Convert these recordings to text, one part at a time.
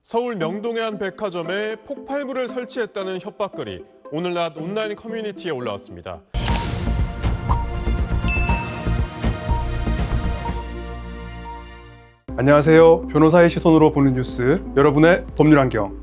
서울 명동의 한 백화점에 폭발물을 설치했다는 협박글이 오늘 낮 온라인 커뮤니티에 올라왔습니다. 안녕하세요. 변호사의 시선으로 보는 뉴스, 여러분의 법률 안경,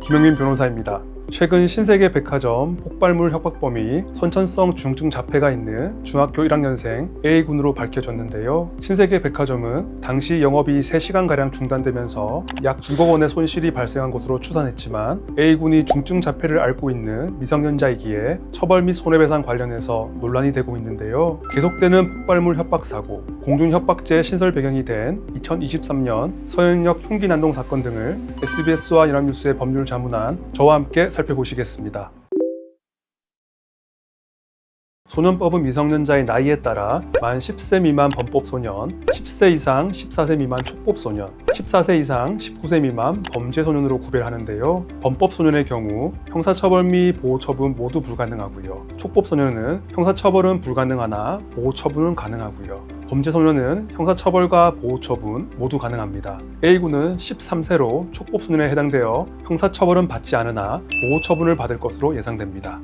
김영민 변호사입니다. 최근 신세계 백화점 폭발물 협박범이 선천성 중증 자폐가 있는 중학교 1학년생 A군으로 밝혀졌는데요. 신세계 백화점은 당시 영업이 3시간가량 중단되면서 약 6억 원의 손실이 발생한 것으로 추산했지만 A군이 중증 자폐를 앓고 있는 미성년자이기에 처벌 및 손해배상 관련해서 논란이 되고 있는데요. 계속되는 폭발물 협박 사고, 공중협박죄 신설 배경이 된 2023년 서현역 흉기 난동 사건 등을 SBS와 연합뉴스의 법률 자문한 저와 함께 살펴보시겠습니다. 소년법은 미성년자의 나이에 따라 만 10세 미만 범법소년, 10세 이상 14세 미만 촉법소년, 14세 이상 19세 미만 범죄소년으로 구별하는데요. 범법소년의 경우 형사처벌 및 보호처분 모두 불가능하고요. 촉법소년은 형사처벌은 불가능하나 보호처분은 가능하고요. 범죄소년은 형사처벌과 보호처분 모두 가능합니다. A군은 13세로 촉법소년에 해당되어 형사처벌은 받지 않으나 보호처분을 받을 것으로 예상됩니다.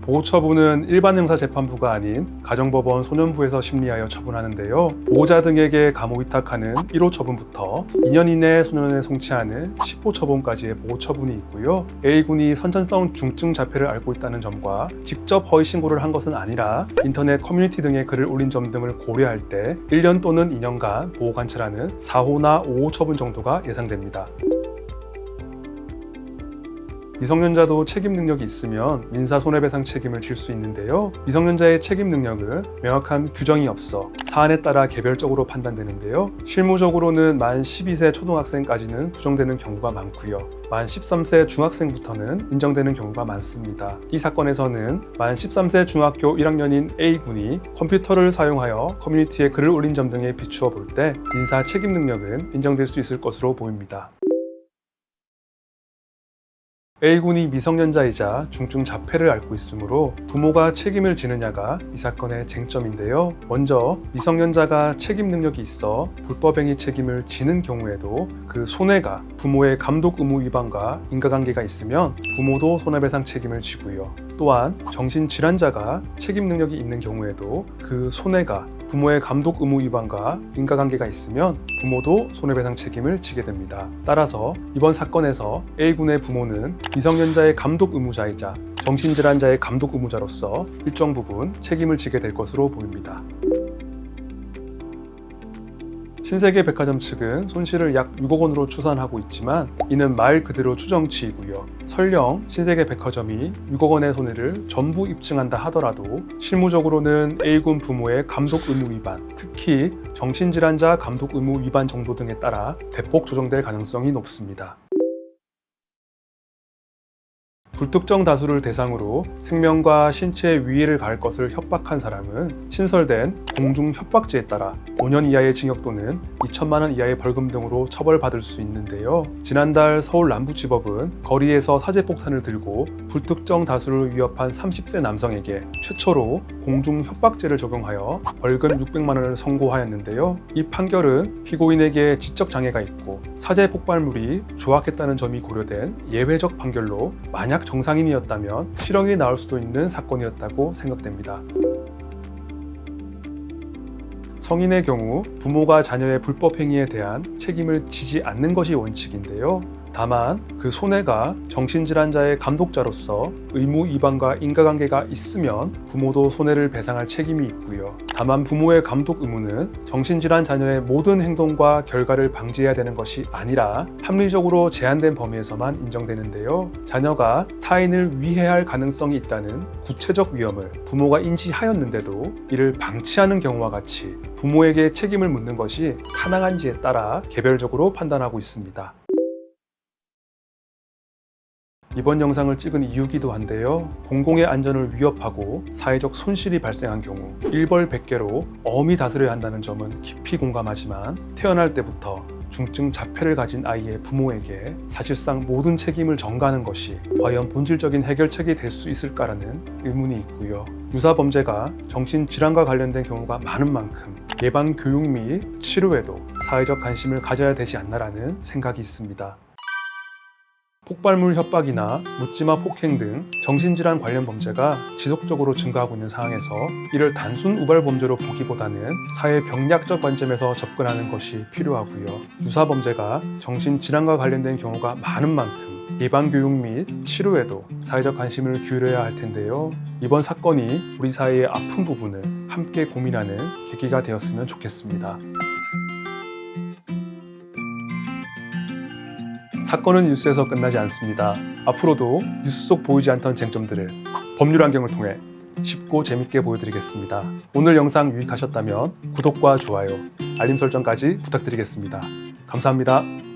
보호처분은 일반 형사재판부가 아닌 가정법원 소년부에서 심리하여 처분하는데요. 보호자 등에게 감호위탁하는 1호 처분부터 2년 이내에 소년원에 송치하는 10호 처분까지의 보호처분이 있고요. A군이 선천성 중증 자폐를 앓고 있다는 점과 직접 허위신고를 한 것은 아니라 인터넷 커뮤니티 등에 글을 올린 점 등을 고려할 때 1년 또는 2년간 보호관찰하는 4호나 5호 처분 정도가 예상됩니다. 미성년자도 책임 능력이 있으면 민사손해배상 책임을 질 수 있는데요. 미성년자의 책임 능력은 명확한 규정이 없어 사안에 따라 개별적으로 판단되는데요. 실무적으로는 만 12세 초등학생까지는 부정되는 경우가 많고요. 만 13세 중학생부터는 인정되는 경우가 많습니다. 이 사건에서는 만 13세 중학교 1학년인 A군이 컴퓨터를 사용하여 커뮤니티에 글을 올린 점 등에 비추어 볼 때 민사 책임 능력은 인정될 수 있을 것으로 보입니다. A군이 미성년자이자 중증 자폐를 앓고 있으므로 부모가 책임을 지느냐가 이 사건의 쟁점인데요. 먼저 미성년자가 책임 능력이 있어 불법행위 책임을 지는 경우에도 그 손해가 부모의 감독 의무 위반과 인과관계가 있으면 부모도 손해배상 책임을 지고요. 또한 정신질환자가 책임 능력이 있는 경우에도 그 손해가 부모의 감독 의무 위반과 인과관계가 있으면 부모도 손해배상 책임을 지게 됩니다. 따라서 이번 사건에서 A군의 부모는 미성년자의 감독 의무자이자 정신질환자의 감독 의무자로서 일정 부분 책임을 지게 될 것으로 보입니다. 신세계 백화점 측은 손실을 약 6억 원으로 추산하고 있지만 이는 말 그대로 추정치이고요. 설령 신세계 백화점이 6억 원의 손해를 전부 입증한다 하더라도 실무적으로는 A군 부모의 감독 의무 위반, 특히 정신질환자 감독 의무 위반 정도 등에 따라 대폭 조정될 가능성이 높습니다. 불특정 다수를 대상으로 생명과 신체에 위해를 가할 것을 협박한 사람은 신설된 공중협박죄에 따라 5년 이하의 징역 또는 2천만 원 이하의 벌금 등으로 처벌받을 수 있는데요. 지난달 서울 남부지법은 거리에서 사제폭탄을 들고 불특정 다수를 위협한 30세 남성에게 최초로 공중협박죄를 적용하여 벌금 600만 원을 선고하였는데요. 이 판결은 피고인에게 지적장애가 있고 사제폭발물이 조악했다는 점이 고려된 예외적 판결로 만약 정상인이었다면 실형이 나올 수도 있는 사건이었다고 생각됩니다. 성인의 경우 부모가 자녀의 불법 행위에 대한 책임을 지지 않는 것이 원칙인데요. 다만 그 손해가 정신질환자의 감독자로서 의무 위반과 인과관계가 있으면 부모도 손해를 배상할 책임이 있고요. 다만 부모의 감독 의무는 정신질환 자녀의 모든 행동과 결과를 방지해야 되는 것이 아니라 합리적으로 제한된 범위에서만 인정되는데요. 자녀가 타인을 위해할 가능성이 있다는 구체적 위험을 부모가 인지하였는데도 이를 방치하는 경우와 같이 부모에게 책임을 묻는 것이 타당한지에 따라 개별적으로 판단하고 있습니다. 이번 영상을 찍은 이유기도 한데요. 공공의 안전을 위협하고 사회적 손실이 발생한 경우 일벌백계로 엄히 다스려야 한다는 점은 깊이 공감하지만 태어날 때부터 중증 자폐를 가진 아이의 부모에게 사실상 모든 책임을 전가하는 것이 과연 본질적인 해결책이 될 수 있을까라는 의문이 있고요. 유사범죄가 정신질환과 관련된 경우가 많은 만큼 예방 교육 및 치료에도 사회적 관심을 가져야 되지 않나라는 생각이 있습니다. 폭발물 협박이나 묻지마 폭행 등 정신질환 관련 범죄가 지속적으로 증가하고 있는 상황에서 이를 단순 우발 범죄로 보기보다는 사회 병리학적 관점에서 접근하는 것이 필요하고요. 유사범죄가 정신질환과 관련된 경우가 많은 만큼 예방교육 및 치료에도 사회적 관심을 기울여야 할 텐데요. 이번 사건이 우리 사회의 아픈 부분을 함께 고민하는 계기가 되었으면 좋겠습니다. 사건은 뉴스에서 끝나지 않습니다. 앞으로도 뉴스 속 보이지 않던 쟁점들을 법률 환경을 통해 쉽고 재밌게 보여드리겠습니다. 오늘 영상 유익하셨다면 구독과 좋아요, 알림 설정까지 부탁드리겠습니다. 감사합니다.